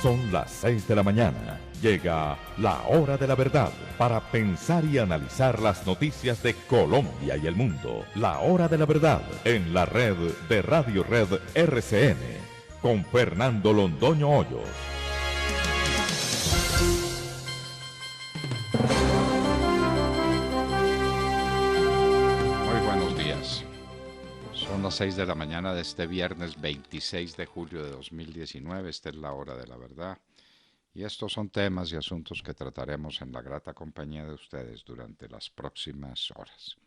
Son las 6 de la mañana. Llega la hora de la verdad para pensar y analizar las noticias de Colombia y el mundo. La hora de la verdad en la red de Radio Red RCN con Fernando Londoño Hoyos. Muy buenos días. Son las 6 de la mañana de este viernes 26 de julio de 2019. Esta es la hora de la verdad. Y estos son temas y asuntos que trataremos en la grata compañía de ustedes durante las próximas horas.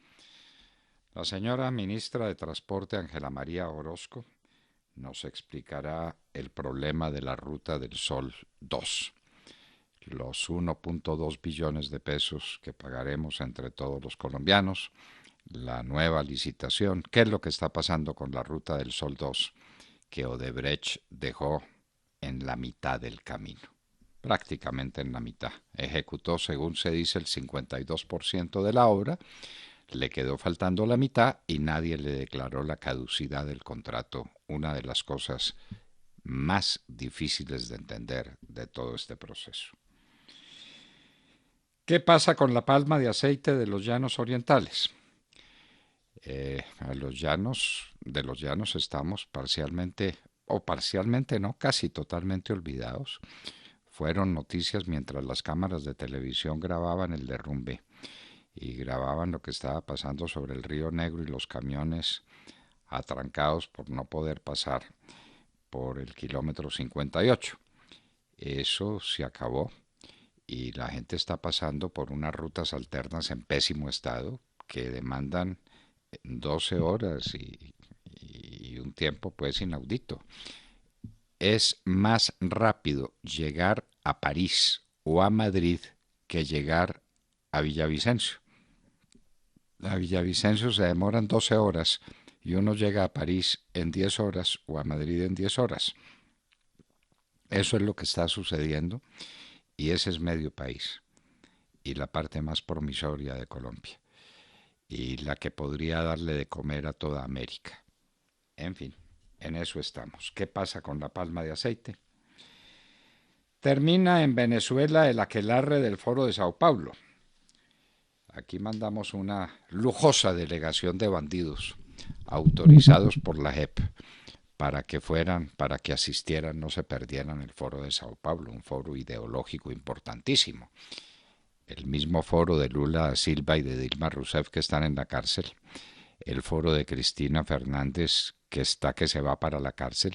La señora ministra de Transporte, Ángela María Orozco, nos explicará el problema de la Ruta del Sol 2. Los 1.2 billones de pesos que pagaremos entre todos los colombianos, la nueva licitación, qué es lo que está pasando con la Ruta del Sol 2, que Odebrecht dejó en la mitad del camino, prácticamente en la mitad. Ejecutó, según se dice, el 52% de la obra, le quedó faltando la mitad y nadie le declaró la caducidad del contrato, una de las cosas más difíciles de entender de todo este proceso. ¿Qué pasa con la palma de aceite de los llanos orientales? De los llanos estamos parcialmente no, casi totalmente olvidados. Fueron noticias mientras las cámaras de televisión grababan el derrumbe y grababan lo que estaba pasando sobre el Río Negro y los camiones atrancados por no poder pasar por el kilómetro 58. Eso se acabó y la gente está pasando por unas rutas alternas en pésimo estado que demandan 12 horas y un tiempo pues inaudito. Es más rápido llegar a París o a Madrid que llegar a Villavicencio. A Villavicencio se demoran 12 horas y uno llega a París en 10 horas o a Madrid en 10 horas. Eso es lo que está sucediendo y ese es medio país y la parte más promisoria de Colombia y la que podría darle de comer a toda América. En fin, en eso estamos. ¿Qué pasa con la palma de aceite? Termina en Venezuela el aquelarre del Foro de Sao Paulo. Aquí mandamos una lujosa delegación de bandidos autorizados por la JEP para que asistieran, no se perdieran el Foro de Sao Paulo, un foro ideológico importantísimo. El mismo foro de Lula da Silva y de Dilma Rousseff que están en la cárcel, el foro de Cristina Fernández que se va para la cárcel,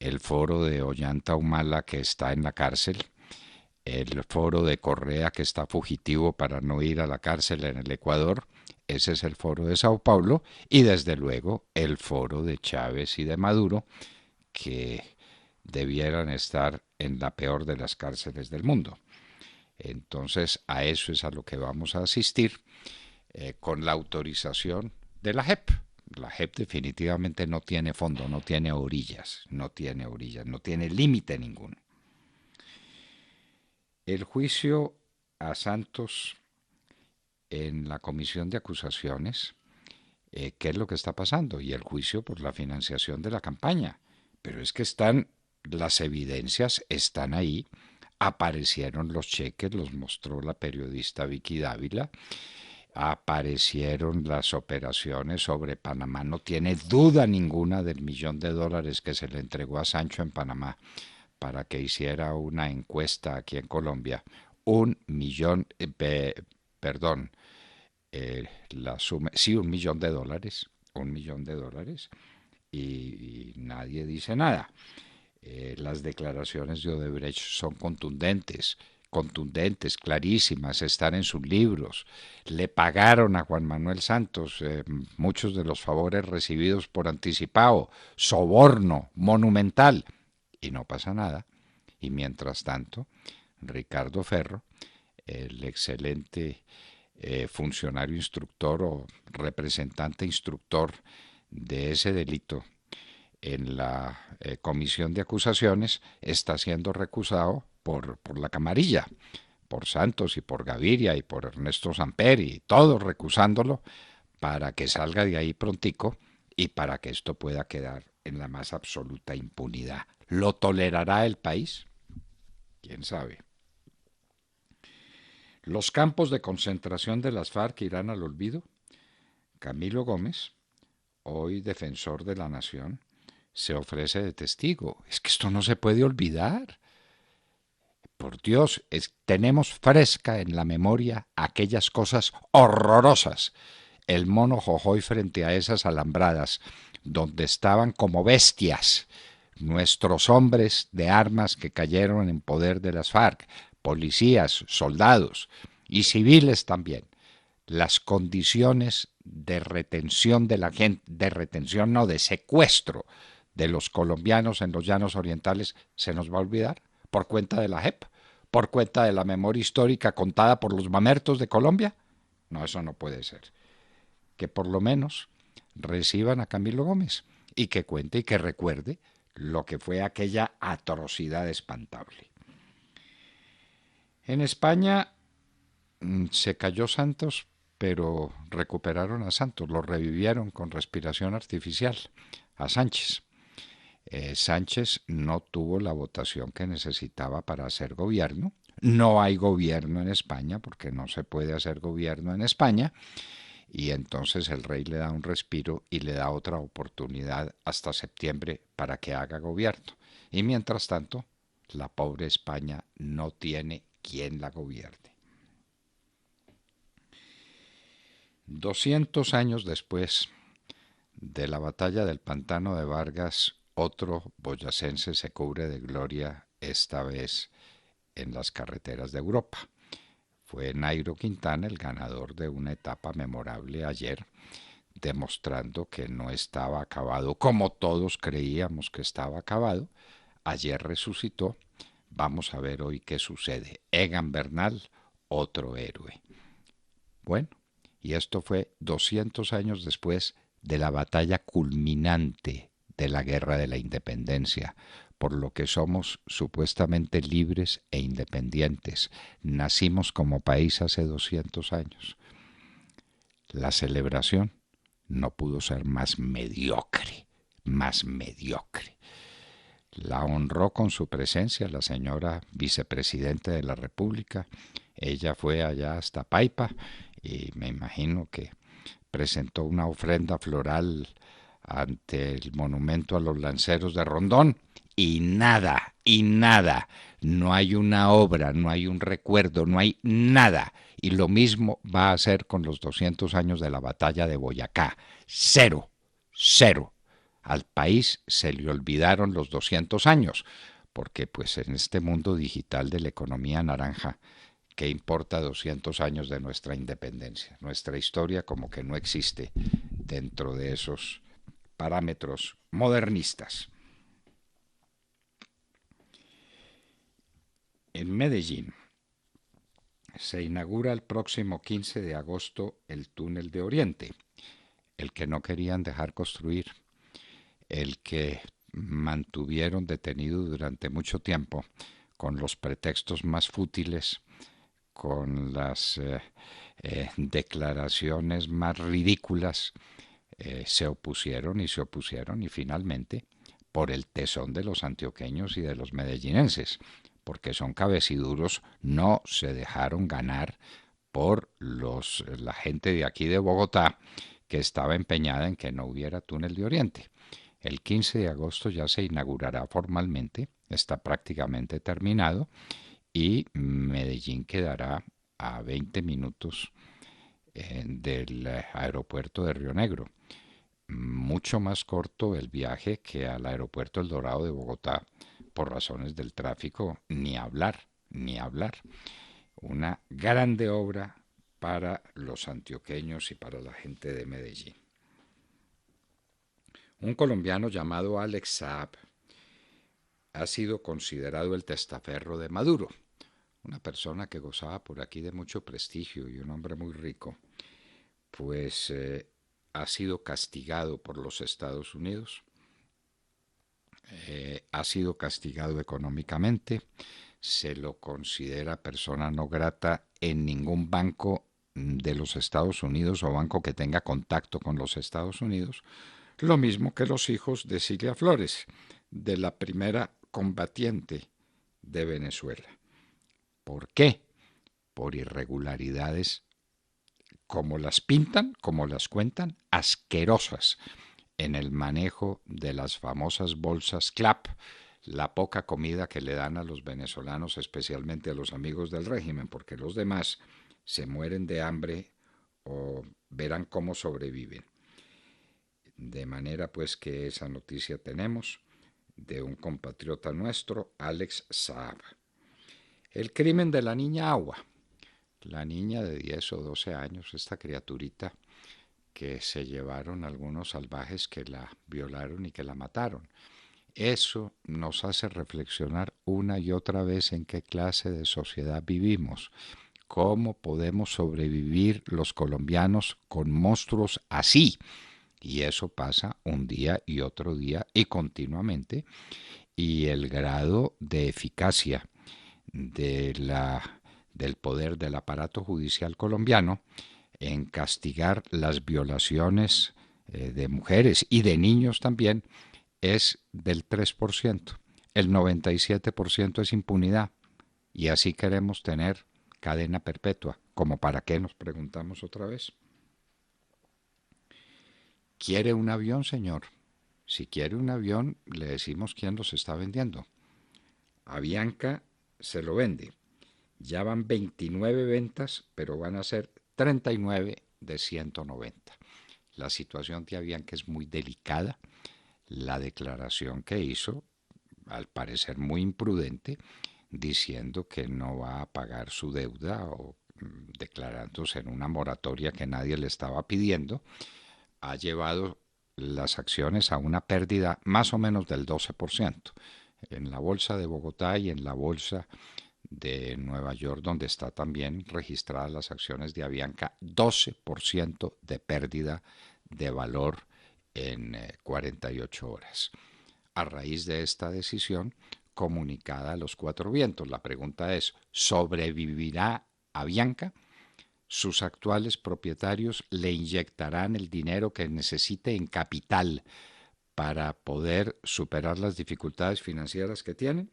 el foro de Ollanta Humala que está en la cárcel, el foro de Correa que está fugitivo para no ir a la cárcel en el Ecuador, ese es el foro de Sao Paulo, y desde luego el foro de Chávez y de Maduro que debieran estar en la peor de las cárceles del mundo. Entonces a eso es a lo que vamos a asistir con la autorización de la JEP. La JEP definitivamente no tiene fondo, no tiene orillas, no tiene límite ninguno. El juicio a Santos en la comisión de acusaciones, ¿qué es lo que está pasando? Y el juicio por la financiación de la campaña. Pero es que las evidencias están ahí, aparecieron los cheques, los mostró la periodista Vicky Dávila, aparecieron las operaciones sobre Panamá, no tiene duda ninguna del $1.000.000 que se le entregó a Sancho en Panamá para que hiciera una encuesta aquí en Colombia. $1 millón, $1 millón, $1 millón, y nadie dice nada. Las declaraciones de Odebrecht son contundentes, clarísimas, están en sus libros. Le pagaron a Juan Manuel Santos muchos de los favores recibidos por anticipado, soborno monumental, y no pasa nada. Y mientras tanto, Ricardo Ferro, el excelente funcionario instructor o representante instructor de ese delito en la comisión de acusaciones, está siendo recusado por la camarilla, por Santos y por Gaviria y por Ernesto Samper y todos recusándolo para que salga de ahí prontico y para que esto pueda quedar en la más absoluta impunidad. ¿Lo tolerará el país? quién sabe. Los campos de concentración de las FARC irán al olvido. Camilo Gómez, hoy defensor de la nación, se ofrece de testigo. Es que esto no se puede olvidar. Por Dios, tenemos fresca en la memoria aquellas cosas horrorosas. El mono Jojoy frente a esas alambradas, donde estaban como bestias nuestros hombres de armas que cayeron en poder de las FARC, policías, soldados y civiles también. Las condiciones de retención de la gente, de secuestro de los colombianos en los llanos orientales, se nos va a olvidar por cuenta de la JEP, por cuenta de la memoria histórica contada por los mamertos de Colombia. No, eso no puede ser. Que por lo menos reciban a Camilo Gómez y que cuente y que recuerde lo que fue aquella atrocidad espantable. En España se cayó Santos, pero recuperaron a Santos, lo revivieron con respiración artificial, a Sánchez. Sánchez no tuvo la votación que necesitaba para hacer gobierno. No hay gobierno en España porque no se puede hacer gobierno en España. Y entonces el rey le da un respiro y le da otra oportunidad hasta septiembre para que haga gobierno. Y mientras tanto, la pobre España no tiene quien la gobierne. 200 años después de la batalla del Pantano de Vargas, otro boyacense se cubre de gloria, esta vez en las carreteras de Europa. Fue Nairo Quintana el ganador de una etapa memorable ayer, demostrando que no estaba acabado como todos creíamos que estaba acabado. Ayer resucitó. Vamos a ver hoy qué sucede. Egan Bernal, otro héroe. Bueno, y esto fue 200 años después de la batalla culminante de la Guerra de la Independencia, por lo que somos supuestamente libres e independientes. Nacimos como país hace 200 años. La celebración no pudo ser más mediocre, más mediocre. La honró con su presencia la señora vicepresidenta de la República. Ella fue allá hasta Paipa y me imagino que presentó una ofrenda floral ante el monumento a los lanceros de Rondón y nada, no hay una obra, no hay un recuerdo, no hay nada. Y lo mismo va a hacer con los 200 años de la batalla de Boyacá. Cero, cero. Al país se le olvidaron los 200 años, porque pues en este mundo digital de la economía naranja, ¿qué importa 200 años de nuestra independencia? Nuestra historia como que no existe dentro de esos parámetros modernistas. En Medellín se inaugura el próximo 15 de agosto el túnel de Oriente, el que no querían dejar construir, el que mantuvieron detenido durante mucho tiempo con los pretextos más fútiles, con las declaraciones más ridículas, se opusieron y finalmente, por el tesón de los antioqueños y de los medellinenses, porque son cabeciduros, no se dejaron ganar por la gente de aquí de Bogotá, que estaba empeñada en que no hubiera túnel de Oriente. El 15 de agosto ya se inaugurará formalmente, está prácticamente terminado, y Medellín quedará a 20 minutos del aeropuerto de Río Negro. Mucho más corto el viaje que al aeropuerto El Dorado de Bogotá, por razones del tráfico, ni hablar, ni hablar. Una grande obra para los antioqueños y para la gente de Medellín. Un colombiano llamado Alex Saab ha sido considerado el testaferro de Maduro, una persona que gozaba por aquí de mucho prestigio y un hombre muy rico, pues ha sido castigado por los Estados Unidos, ha sido castigado económicamente, se lo considera persona no grata en ningún banco de los Estados Unidos o banco que tenga contacto con los Estados Unidos, lo mismo que los hijos de Cilia Flores, de la primera combatiente de Venezuela. ¿Por qué? Por irregularidades, como las pintan, como las cuentan, asquerosas en el manejo de las famosas bolsas CLAP, la poca comida que le dan a los venezolanos, especialmente a los amigos del régimen, porque los demás se mueren de hambre o verán cómo sobreviven. De manera pues que esa noticia tenemos de un compatriota nuestro, Alex Saab. El crimen de la niña Agua, la niña de 10 o 12 años, esta criaturita que se llevaron algunos salvajes que la violaron y que la mataron. Eso nos hace reflexionar una y otra vez en qué clase de sociedad vivimos, cómo podemos sobrevivir los colombianos con monstruos así. Y eso pasa un día y otro día y continuamente. Y el grado de eficacia del poder del aparato judicial colombiano en castigar las violaciones de mujeres y de niños también es del 3%. El 97% es impunidad. Y así queremos tener cadena perpetua. ¿Como para qué? Nos preguntamos otra vez. ¿Quiere un avión, señor? Si quiere un avión, le decimos quién los está vendiendo. Avianca se lo vende. Ya van 29 ventas, pero van a ser 39 de 190. La situación de Avianca es muy delicada. La declaración que hizo, al parecer muy imprudente, diciendo que no va a pagar su deuda o declarándose en una moratoria que nadie le estaba pidiendo, ha llevado las acciones a una pérdida más o menos del 12%. En la bolsa de Bogotá y en la bolsa de Nueva York, donde está también registradas las acciones de Avianca, 12% de pérdida de valor en 48 horas. A raíz de esta decisión comunicada a los cuatro vientos, la pregunta es, ¿sobrevivirá Avianca? Sus actuales propietarios le inyectarán el dinero que necesite en capital para poder superar las dificultades financieras que tienen.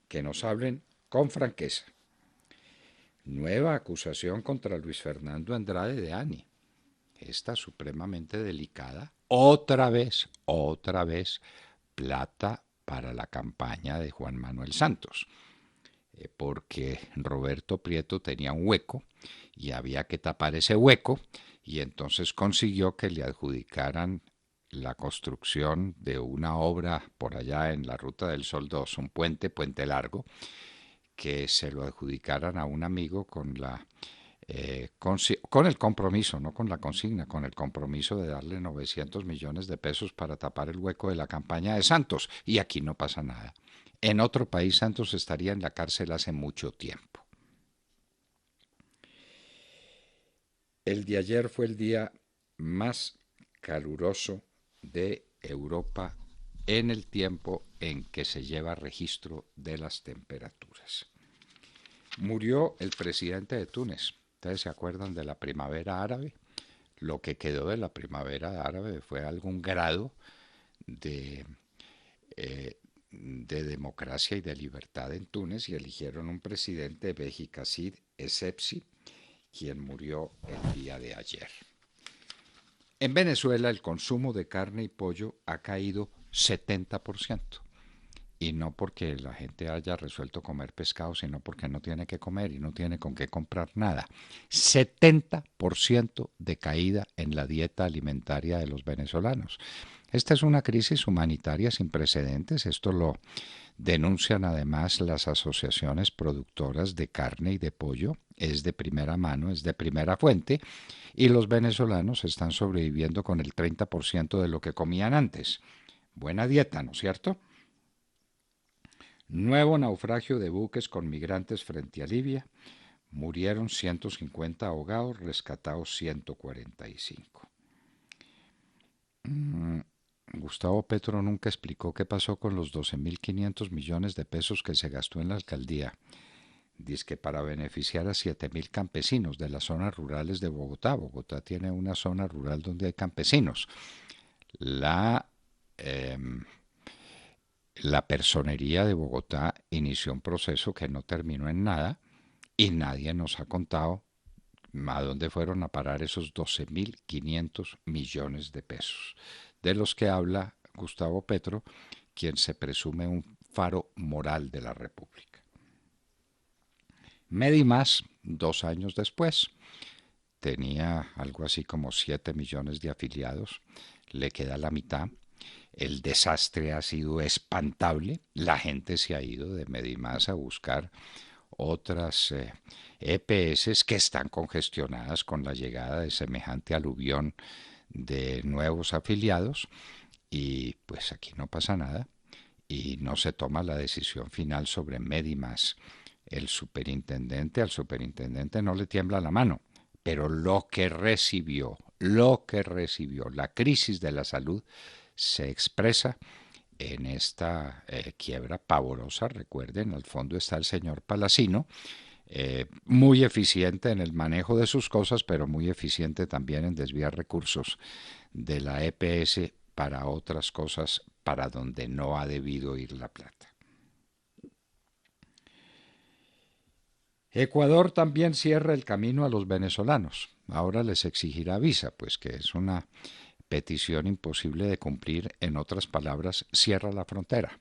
Que nos hablen con franqueza. Nueva acusación contra Luis Fernando Andrade de ANI. Esta supremamente delicada. Otra vez, plata para la campaña de Juan Manuel Santos. Porque Roberto Prieto tenía un hueco y había que tapar ese hueco, y entonces consiguió que le adjudicaran la construcción de una obra por allá en la Ruta del Sol 2, un puente largo, que se lo adjudicaran a un amigo con el compromiso, no con la consigna, con el compromiso de darle 900 millones de pesos para tapar el hueco de la campaña de Santos. Y aquí no pasa nada. En otro país Santos estaría en la cárcel hace mucho tiempo. El de ayer fue el día más caluroso de Europa en el tiempo en que se lleva registro de las temperaturas. Murió el presidente de Túnez. ¿Ustedes se acuerdan de la primavera árabe? Lo que quedó de la primavera árabe fue algún grado de democracia y de libertad en Túnez, y eligieron un presidente, Beji Caid Essebsi, quien murió el día de ayer. En Venezuela el consumo de carne y pollo ha caído 70%. Y no porque la gente haya resuelto comer pescado, sino porque no tiene que comer y no tiene con qué comprar nada. 70% de caída en la dieta alimentaria de los venezolanos. Esta es una crisis humanitaria sin precedentes. Esto lo denuncian además las asociaciones productoras de carne y de pollo. Es de primera mano, es de primera fuente. Y los venezolanos están sobreviviendo con el 30% de lo que comían antes. Buena dieta, ¿no es cierto? Nuevo naufragio de buques con migrantes frente a Libia. Murieron 150 ahogados, rescatados 145. Gustavo Petro nunca explicó qué pasó con los 12.500 millones de pesos que se gastó en la alcaldía. Dice que para beneficiar a 7.000 campesinos de las zonas rurales de Bogotá. Bogotá tiene una zona rural donde hay campesinos. La personería de Bogotá inició un proceso que no terminó en nada y nadie nos ha contado a dónde fueron a parar esos 12.500 millones de pesos, de los que habla Gustavo Petro, quien se presume un faro moral de la República. Medimás, 2 años después, tenía algo así como 7 millones de afiliados, le queda la mitad. El desastre ha sido espantable, la gente se ha ido de Medimás a buscar otras EPS que están congestionadas con la llegada de semejante aluvión de nuevos afiliados y pues aquí no pasa nada y no se toma la decisión final sobre Medimás. Al superintendente no le tiembla la mano, pero lo que recibió, la crisis de la salud se expresa en esta quiebra pavorosa. Recuerden, al fondo está el señor Palacino, muy eficiente en el manejo de sus cosas, pero muy eficiente también en desviar recursos de la EPS para otras cosas para donde no ha debido ir la plata. Ecuador también cierra el camino a los venezolanos. Ahora les exigirá visa, pues que es una petición imposible de cumplir. En otras palabras, cierra la frontera.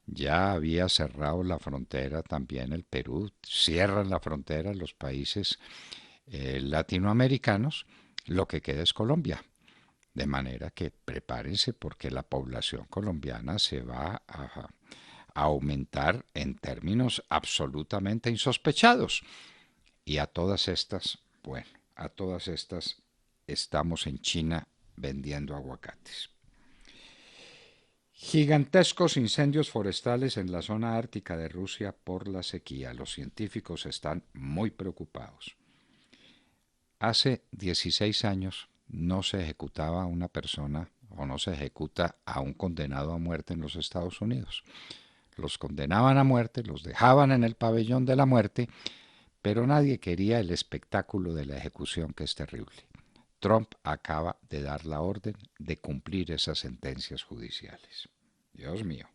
Ya había cerrado la frontera también el Perú, cierran la frontera los países latinoamericanos, lo que queda es Colombia. De manera que prepárense porque la población colombiana se va a aumentar en términos absolutamente insospechados. Y a todas estas, bueno, a todas estas estamos en China vendiendo aguacates. Gigantescos incendios forestales en la zona ártica de Rusia por la sequía. Los científicos están muy preocupados. Hace 16 años no se ejecutaba a una persona o no se ejecuta a un condenado a muerte en los Estados Unidos. Los condenaban a muerte, los dejaban en el pabellón de la muerte, pero nadie quería el espectáculo de la ejecución, que es terrible. Trump acaba de dar la orden de cumplir esas sentencias judiciales. Dios mío.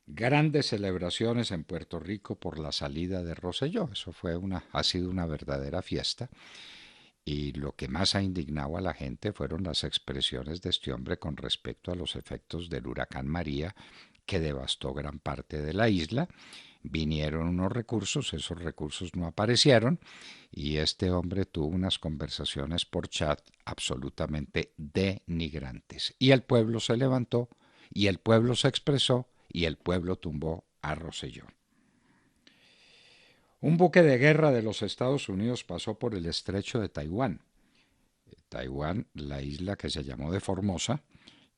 Grandes celebraciones en Puerto Rico por la salida de Rosselló. Eso ha sido una verdadera fiesta. Y lo que más ha indignado a la gente fueron las expresiones de este hombre con respecto a los efectos del huracán María, que devastó gran parte de la isla. Vinieron unos recursos, esos recursos no aparecieron, y este hombre tuvo unas conversaciones por chat absolutamente denigrantes. Y el pueblo se levantó, y el pueblo se expresó, y el pueblo tumbó a Rosselló. Un buque de guerra de los Estados Unidos pasó por el estrecho de Taiwán. Taiwán, la isla que se llamó de Formosa,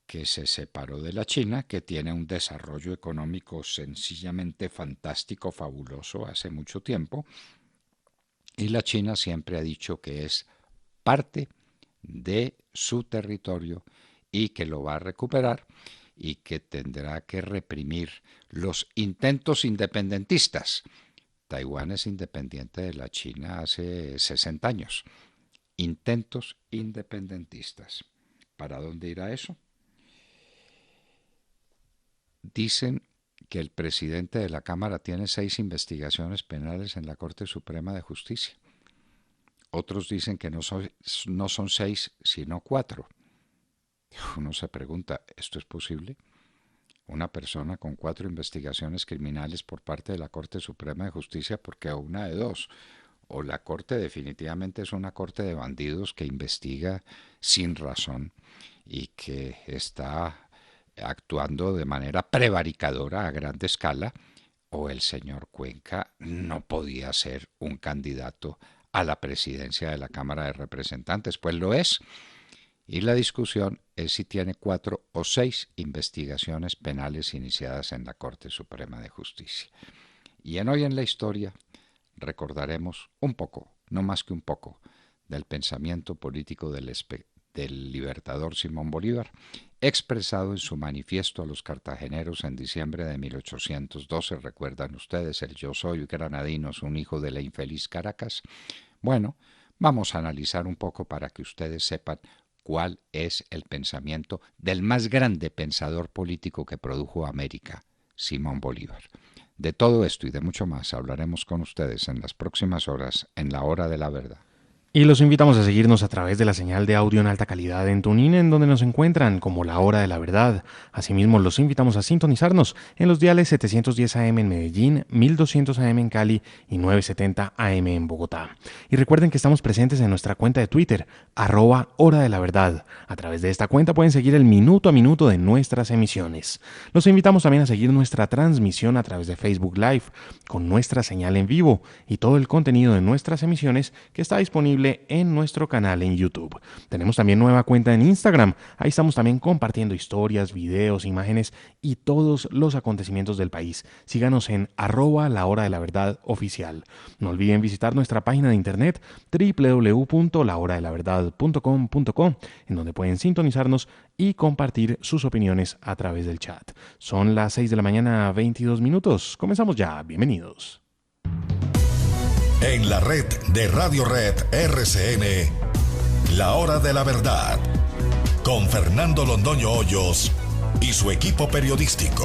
que se separó de la China, que tiene un desarrollo económico sencillamente fantástico, fabuloso, hace mucho tiempo, y la China siempre ha dicho que es parte de su territorio y que lo va a recuperar y que tendrá que reprimir los intentos independentistas. Taiwán es independiente de la China hace 60 años. Intentos independentistas. ¿Para dónde irá eso? Dicen que el presidente de la Cámara tiene 6 investigaciones penales en la Corte Suprema de Justicia. Otros dicen que no son 6, sino 4. Uno se pregunta, ¿esto es posible? Una persona con 4 investigaciones criminales por parte de la Corte Suprema de Justicia, porque una de dos, o la Corte definitivamente es una corte de bandidos que investiga sin razón y que está actuando de manera prevaricadora a gran escala, o el señor Cuenca no podía ser un candidato a la presidencia de la Cámara de Representantes, pues lo es. Y la discusión es si tiene 4 o 6 investigaciones penales iniciadas en la Corte Suprema de Justicia. Y en Hoy en la Historia recordaremos un poco, no más que un poco, del pensamiento político del libertador Simón Bolívar, expresado en su manifiesto a los cartageneros en diciembre de 1812. ¿Recuerdan ustedes el "Yo soy granadinos, un hijo de la infeliz Caracas"? Bueno, vamos a analizar un poco para que ustedes sepan cuál es el pensamiento del más grande pensador político que produjo América, Simón Bolívar. De todo esto y de mucho más hablaremos con ustedes en las próximas horas en la Hora de la Verdad. Y los invitamos a seguirnos a través de la señal de audio en alta calidad en TuneIn, en donde nos encuentran como La Hora de la Verdad. Asimismo, los invitamos a sintonizarnos en los diales 710 AM en Medellín, 1200 AM en Cali y 970 AM en Bogotá. Y recuerden que estamos presentes en nuestra cuenta de Twitter, @Hora de la Verdad. A través de esta cuenta pueden seguir el minuto a minuto de nuestras emisiones. Los invitamos también a seguir nuestra transmisión a través de Facebook Live, con nuestra señal en vivo y todo el contenido de nuestras emisiones que está disponible en nuestro canal en YouTube. Tenemos también nueva cuenta en Instagram. Ahí estamos también compartiendo historias, videos, imágenes y todos los acontecimientos del país. Síganos en @La Hora de la Verdad oficial. No olviden visitar nuestra página de internet www.lahoradelaverdad.com.co, en donde pueden sintonizarnos y compartir sus opiniones a través del chat. Son las 6 de la mañana, 22 minutos. Comenzamos ya. Bienvenidos. En la red de Radio Red RCN, La Hora de la Verdad, con Fernando Londoño Hoyos y su equipo periodístico.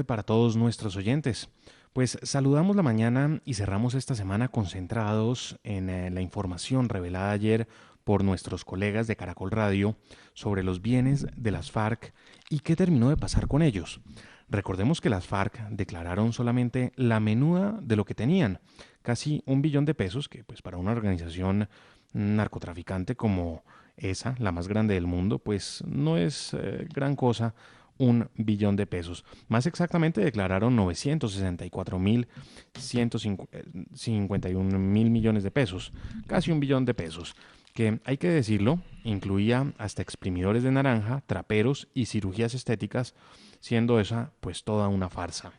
Para todos nuestros oyentes, pues saludamos la mañana y cerramos esta semana concentrados en la información revelada ayer por nuestros colegas de Caracol Radio sobre los bienes de las FARC y qué terminó de pasar con ellos. Recordemos que las FARC declararon solamente la menuda de lo que tenían, casi 1 billón de pesos, que pues para una organización narcotraficante como esa, la más grande del mundo, pues no es gran cosa. 1 billón de pesos. Más exactamente declararon 964.151 mil millones de pesos, casi 1 billón de pesos, que hay que decirlo, incluía hasta exprimidores de naranja, traperos y cirugías estéticas, siendo esa pues toda una farsa.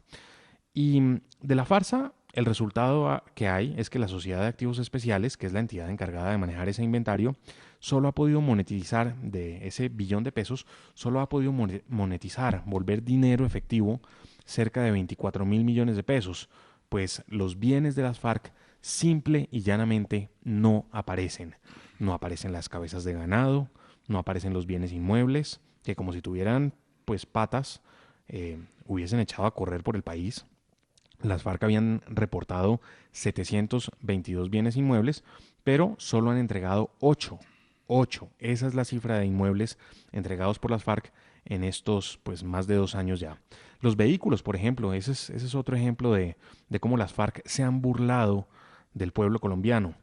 Y de la farsa, el resultado que hay es que la Sociedad de Activos Especiales, que es la entidad encargada de manejar ese inventario, solo ha podido monetizar de ese billón de pesos, solo ha podido monetizar, volver dinero efectivo, cerca de 24.000 millones de pesos, pues los bienes de las FARC simple y llanamente no aparecen. No aparecen las cabezas de ganado, no aparecen los bienes inmuebles, que como si tuvieran pues patas, hubiesen echado a correr por el país. Las FARC habían reportado 722 bienes inmuebles, pero solo han entregado 8. Esa es la cifra de inmuebles entregados por las FARC en estos pues más de 2 años ya. Los vehículos, por ejemplo, ese es otro ejemplo de cómo las FARC se han burlado del pueblo colombiano,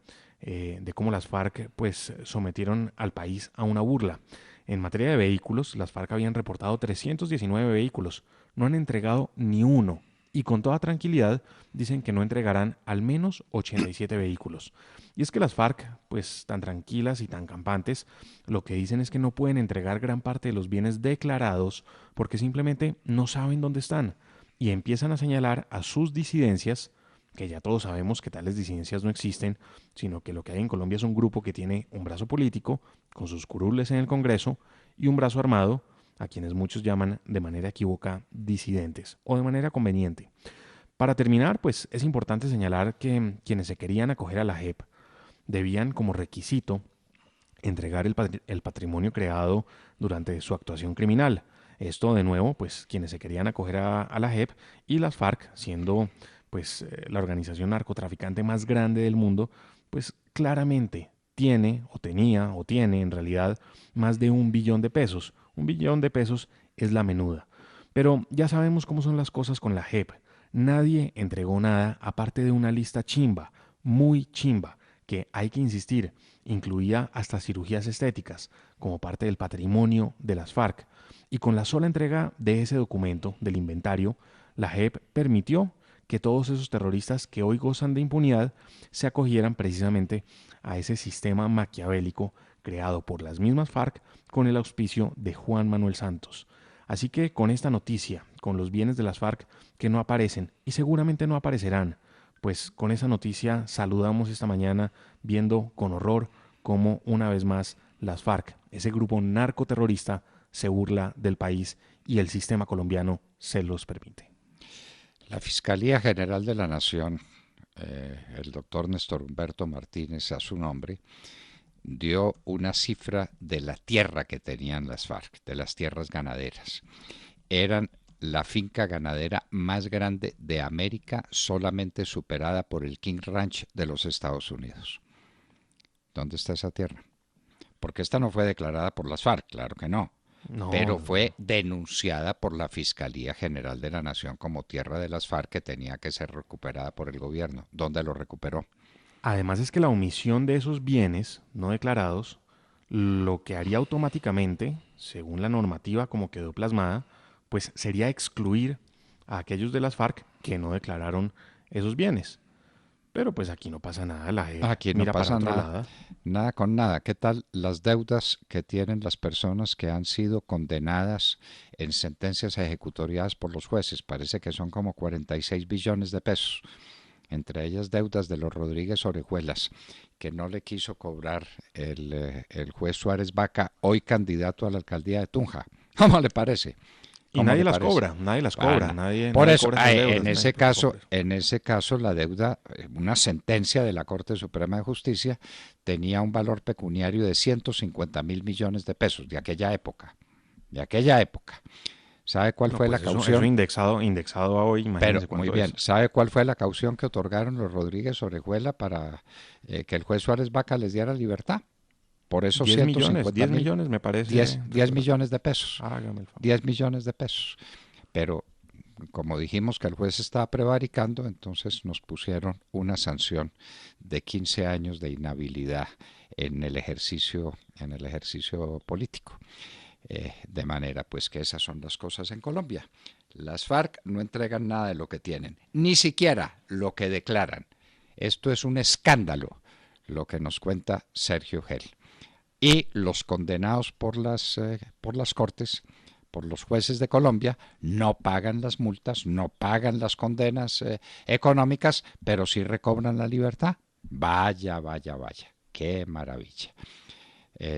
de cómo las FARC pues sometieron al país a una burla. En materia de vehículos, las FARC habían reportado 319 vehículos, no han entregado ni uno. Y con toda tranquilidad dicen que no entregarán al menos 87 vehículos. Y es que las FARC, pues tan tranquilas y tan campantes, lo que dicen es que no pueden entregar gran parte de los bienes declarados porque simplemente no saben dónde están. Y empiezan a señalar a sus disidencias, que ya todos sabemos que tales disidencias no existen, sino que lo que hay en Colombia es un grupo que tiene un brazo político, con sus curules en el Congreso, y un brazo armado, a quienes muchos llaman de manera equívoca disidentes o de manera conveniente. Para terminar, pues es importante señalar que quienes se querían acoger a la JEP debían como requisito entregar el patrimonio creado durante su actuación criminal. Esto de nuevo, pues quienes se querían acoger a la JEP y las FARC, siendo pues la organización narcotraficante más grande del mundo, pues claramente tiene o tenía o tiene en realidad más de 1 billón de pesos. 1 billón de pesos es la menuda. Pero ya sabemos cómo son las cosas con la JEP. Nadie entregó nada aparte de una lista chimba, muy chimba, que hay que insistir, incluía hasta cirugías estéticas como parte del patrimonio de las FARC. Y con la sola entrega de ese documento, del inventario, la JEP permitió que todos esos terroristas que hoy gozan de impunidad se acogieran precisamente a ese sistema maquiavélico creado por las mismas FARC con el auspicio de Juan Manuel Santos. Así que con esta noticia, con los bienes de las FARC que no aparecen y seguramente no aparecerán, pues con esa noticia saludamos esta mañana viendo con horror cómo una vez más las FARC, ese grupo narcoterrorista, se burla del país y el sistema colombiano se los permite. La Fiscalía General de la Nación, el doctor Néstor Humberto Martínez a su nombre, dio una cifra de la tierra que tenían las FARC, de las tierras ganaderas. Eran la finca ganadera más grande de América, solamente superada por el King Ranch de los Estados Unidos. ¿Dónde está esa tierra? Porque esta no fue declarada por las FARC, claro que no. No, Pero fue denunciada por la Fiscalía General de la Nación como tierra de las FARC que tenía que ser recuperada por el gobierno. ¿Dónde lo recuperó? además es que la omisión de esos bienes no declarados lo que haría automáticamente, según la normativa como quedó plasmada, pues sería excluir a aquellos de las FARC que no declararon esos bienes. Pero pues aquí no pasa nada, la JEP Aquí no mira para pasa otro nada, lado. nada con nada. ¿Qué tal las deudas que tienen las personas que han sido condenadas en sentencias ejecutoriadas por los jueces? Parece que son como 46 billones de pesos. Entre ellas deudas de los Rodríguez Orejuelas, que no le quiso cobrar el juez Suárez Vaca, hoy candidato a la alcaldía de Tunja. ¿Cómo le parece? Y ¿Cómo nadie le las parece? cobra, nadie las cobra, Bueno, nadie, por nadie eso, cobra esas deudas, nadie preocupa. en ese caso, la deuda, una sentencia de la Corte Suprema de Justicia tenía un valor pecuniario de 150.000 millones de pesos de aquella época. De aquella época. ¿Sabe cuál No, fue pues la eso caución? indexado a hoy, Pero imagínense muy cuánto bien, es. ¿sabe cuál fue la caución que otorgaron los Rodríguez Orejuela para que el juez Suárez Vaca les diera libertad? Por esos 10 millones, 10 150.000, millones me parece. 10 millones de pesos. Hágame el favor. 10 millones de pesos. Pero como dijimos que el juez estaba prevaricando, entonces nos pusieron una sanción de 15 años de inhabilidad en el ejercicio político. De manera pues que esas son las cosas en Colombia. Las FARC no entregan nada de lo que tienen, ni siquiera lo que declaran. Esto es un escándalo, lo que nos cuenta Sergio Gel. Y los condenados por las cortes, por los jueces de Colombia, no pagan las multas, no pagan las condenas económicas, pero sí recobran la libertad. Vaya, vaya, vaya. Qué maravilla.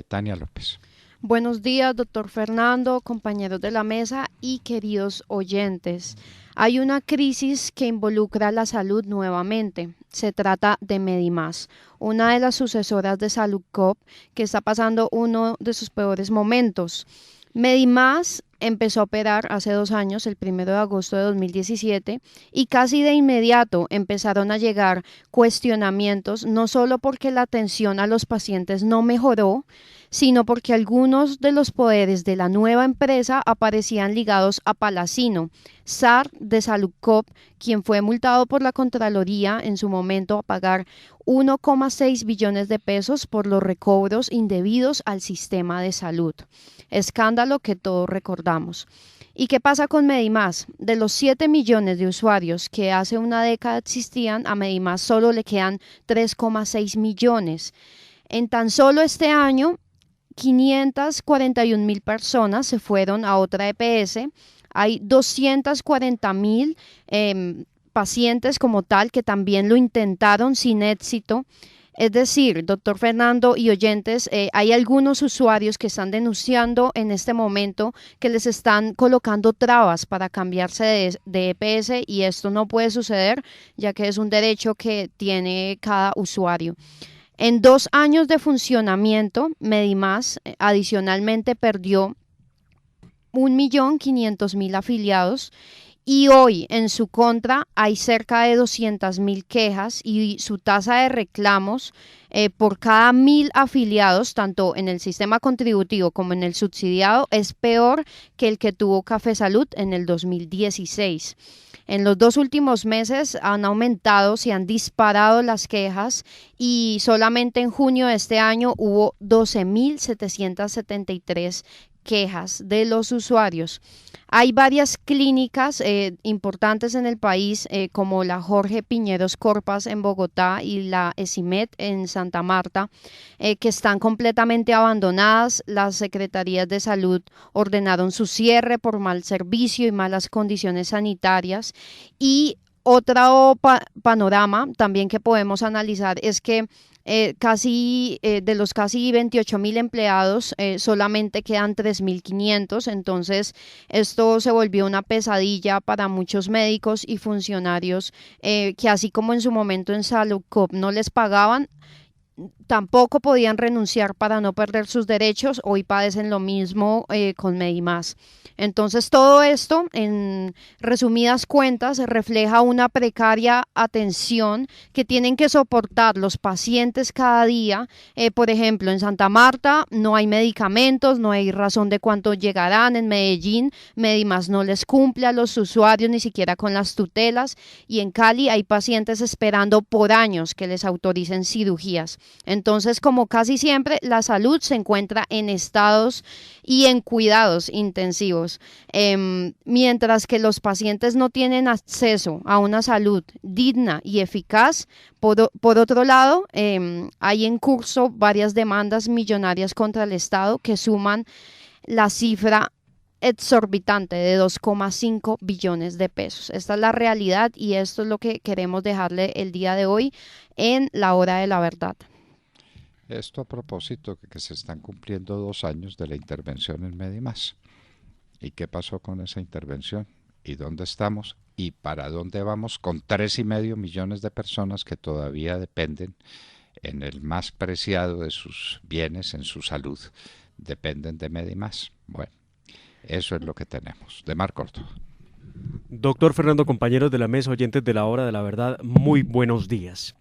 Tania López. Buenos días, doctor Fernando, compañeros de la mesa y queridos oyentes. Hay una crisis que involucra la salud nuevamente. Se trata de Medimás, una de las sucesoras de Saludcop, que está pasando uno de sus peores momentos. Medimás empezó a operar hace 2 años, el 1 de agosto de 2017, y casi de inmediato empezaron a llegar cuestionamientos, no solo porque la atención a los pacientes no mejoró, sino porque algunos de los poderes de la nueva empresa aparecían ligados a Palacino, zar de Saludcop, quien fue multado por la Contraloría en su momento a pagar 1,6 billones de pesos por los recobros indebidos al sistema de salud. Escándalo que todos recordamos. ¿Y qué pasa con Medimás? De los 7 millones de usuarios que hace una década existían, a Medimás solo le quedan 3,6 millones. En tan solo este año, 541.000 personas se fueron a otra EPS. Hay 240.000 pacientes como tal que también lo intentaron sin éxito. Es decir, doctor Fernando y oyentes, hay algunos usuarios que están denunciando en este momento que les están colocando trabas para cambiarse de EPS, y esto no puede suceder ya que es un derecho que tiene cada usuario. En 2 años de funcionamiento, Medimás adicionalmente perdió 1.500.000 afiliados. Y hoy en su contra hay cerca de 200.000 quejas y su tasa de reclamos por cada 1.000 afiliados, tanto en el sistema contributivo como en el subsidiado, es peor que el que tuvo Café Salud en el 2016. En los 2 últimos meses han aumentado, se han disparado las quejas, y solamente en junio de este año hubo 12.773 quejas de los usuarios. Hay varias clínicas importantes en el país, como la Jorge Piñeros Corpas en Bogotá y la ESIMED en Santa Marta, que están completamente abandonadas. Las secretarías de salud ordenaron su cierre por mal servicio y malas condiciones sanitarias. Y otro panorama también que podemos analizar es que de los casi 28.000 empleados, solamente quedan 3.500. Entonces esto se volvió una pesadilla para muchos médicos y funcionarios que, así como en su momento en Saludcop no les pagaban, tampoco podían renunciar para no perder sus derechos. Hoy padecen lo mismo con Medimás. Entonces todo esto, en resumidas cuentas, refleja una precaria atención que tienen que soportar los pacientes cada día. Por ejemplo, en Santa Marta no hay medicamentos, no hay razón de cuánto llegarán. En Medellín, Medimás no les cumple a los usuarios ni siquiera con las tutelas, y en Cali hay pacientes esperando por años que les autoricen cirugías. Entonces, como casi siempre, la salud se encuentra en estados y en cuidados intensivos, mientras que los pacientes no tienen acceso a una salud digna y eficaz. Por otro lado, hay en curso varias demandas millonarias contra el Estado que suman la cifra exorbitante de 2,5 billones de pesos. Esta es la realidad y esto es lo que queremos dejarle el día de hoy en la hora de la verdad. Esto a propósito de que se están cumpliendo 2 años de la intervención en Medimás. ¿Y qué pasó con esa intervención? ¿Y dónde estamos? ¿Y para dónde vamos con 3,5 millones de personas que todavía dependen en el más preciado de sus bienes, en su salud? Dependen de Medimás. Bueno, eso es lo que tenemos. De Mar Córdoba. Doctor Fernando, compañeros de la mesa, oyentes de la hora de la verdad, muy buenos días.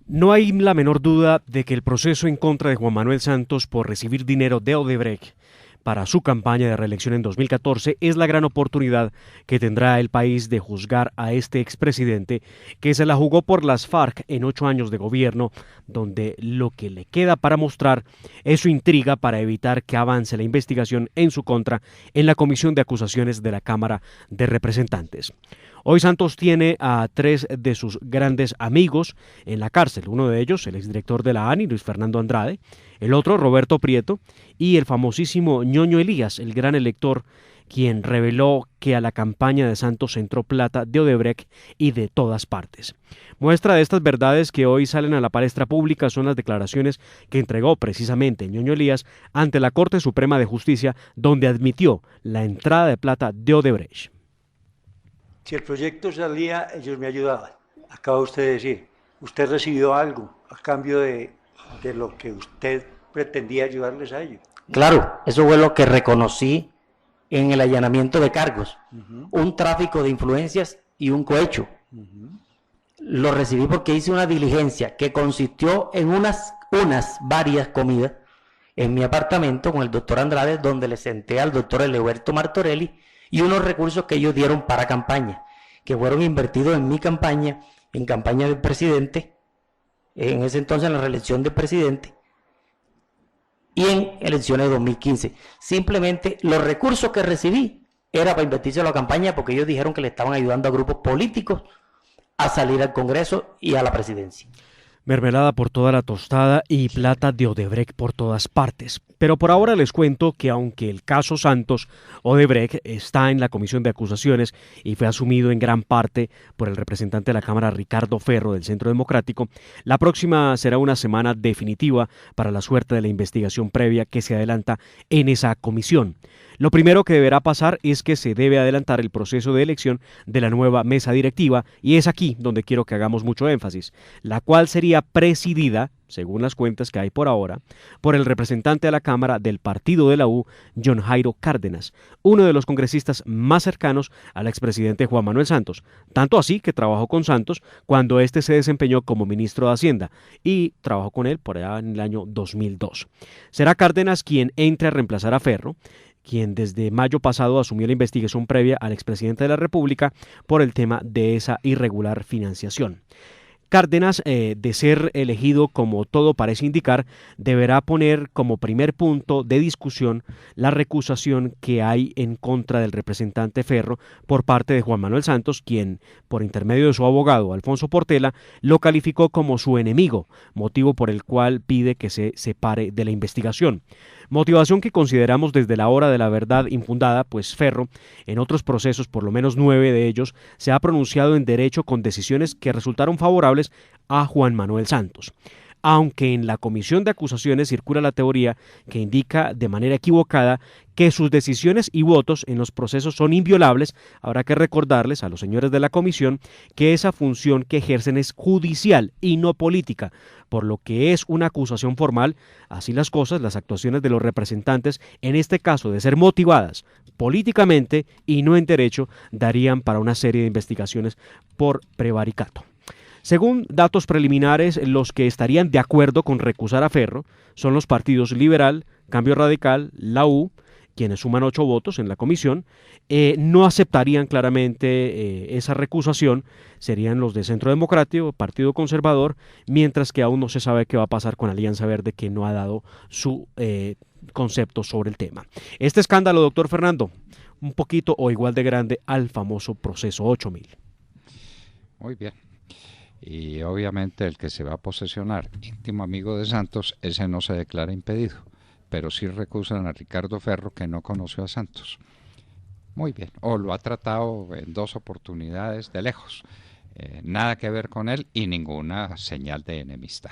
No hay la menor duda de que el proceso en contra de Juan Manuel Santos por recibir dinero de Odebrecht para su campaña de reelección en 2014 es la gran oportunidad que tendrá el país de juzgar a este expresidente que se la jugó por las FARC en 8 años de gobierno, donde lo que le queda para mostrar es su intriga para evitar que avance la investigación en su contra en la Comisión de Acusaciones de la Cámara de Representantes. Hoy Santos tiene a 3 de sus grandes amigos en la cárcel, uno de ellos el exdirector de la ANI, Luis Fernando Andrade, el otro Roberto Prieto y el famosísimo Ñoño Elías, el gran elector, quien reveló que a la campaña de Santos entró plata de Odebrecht y de todas partes. Muestra de estas verdades que hoy salen a la palestra pública son las declaraciones que entregó precisamente Ñoño Elías ante la Corte Suprema de Justicia, donde admitió la entrada de plata de Odebrecht. Si el proyecto salía, ellos me ayudaban. Acaba usted de decir, usted recibió algo a cambio de lo que usted pretendía ayudarles a ellos. Claro, eso fue lo que reconocí en el allanamiento de cargos. Un tráfico de influencias y un cohecho. Lo recibí porque hice una diligencia que consistió en varias comidas en mi apartamento con el doctor Andrade, donde le senté al doctor Eleberto Martorelli, y unos recursos que ellos dieron para campaña, que fueron invertidos en mi campaña, en campaña del presidente, en ese entonces en la reelección del presidente, y en elecciones de 2015. Simplemente los recursos que recibí era para invertirse en la campaña, porque ellos dijeron que le estaban ayudando a grupos políticos a salir al Congreso y a la presidencia. Mermelada por toda la tostada y plata de Odebrecht por todas partes. Pero por ahora les cuento que aunque el caso Santos Odebrecht está en la Comisión de Acusaciones y fue asumido en gran parte por el representante de la Cámara Ricardo Ferro del Centro Democrático, la próxima será una semana definitiva para la suerte de la investigación previa que se adelanta en esa comisión. Lo primero que deberá pasar es que se debe adelantar el proceso de elección de la nueva mesa directiva, y es aquí donde quiero que hagamos mucho énfasis, la cual sería presidida, según las cuentas que hay por ahora, por el representante de la Cámara del Partido de la U, John Jairo Cárdenas, uno de los congresistas más cercanos al expresidente Juan Manuel Santos, tanto así que trabajó con Santos cuando éste se desempeñó como ministro de Hacienda y trabajó con él por allá en el año 2002. Será Cárdenas quien entre a reemplazar a Ferro, quien desde mayo pasado asumió la investigación previa al expresidente de la República por el tema de esa irregular financiación. Cárdenas, de ser elegido como todo parece indicar, deberá poner como primer punto de discusión la recusación que hay en contra del representante Ferro por parte de Juan Manuel Santos, quien, por intermedio de su abogado Alfonso Portela, lo calificó como su enemigo, motivo por el cual pide que se separe de la investigación. Motivación que consideramos desde la hora de la verdad infundada, pues Ferro, en otros procesos, por lo menos 9 de ellos, se ha pronunciado en derecho con decisiones que resultaron favorables a Juan Manuel Santos. Aunque en la comisión de acusaciones circula la teoría que indica de manera equivocada que sus decisiones y votos en los procesos son inviolables, habrá que recordarles a los señores de la comisión que esa función que ejercen es judicial y no política, por lo que es una acusación formal. Así las cosas, las actuaciones de los representantes, en este caso de ser motivadas políticamente y no en derecho, darían para una serie de investigaciones por prevaricato. Según datos preliminares, los que estarían de acuerdo con recusar a Ferro son los partidos Liberal, Cambio Radical, la U, quienes suman 8 votos en la comisión. No aceptarían claramente esa recusación, serían los de Centro Democrático, Partido Conservador, mientras que aún no se sabe qué va a pasar con Alianza Verde, que no ha dado su concepto sobre el tema. Este escándalo, doctor Fernando, un poquito o igual de grande al famoso proceso 8000. Muy bien. Y obviamente el que se va a posesionar, íntimo amigo de Santos, ese no se declara impedido, pero sí recusan a Ricardo Ferro, que no conoció a Santos. Muy bien, o lo ha tratado en 2 oportunidades de lejos, nada que ver con él y ninguna señal de enemistad.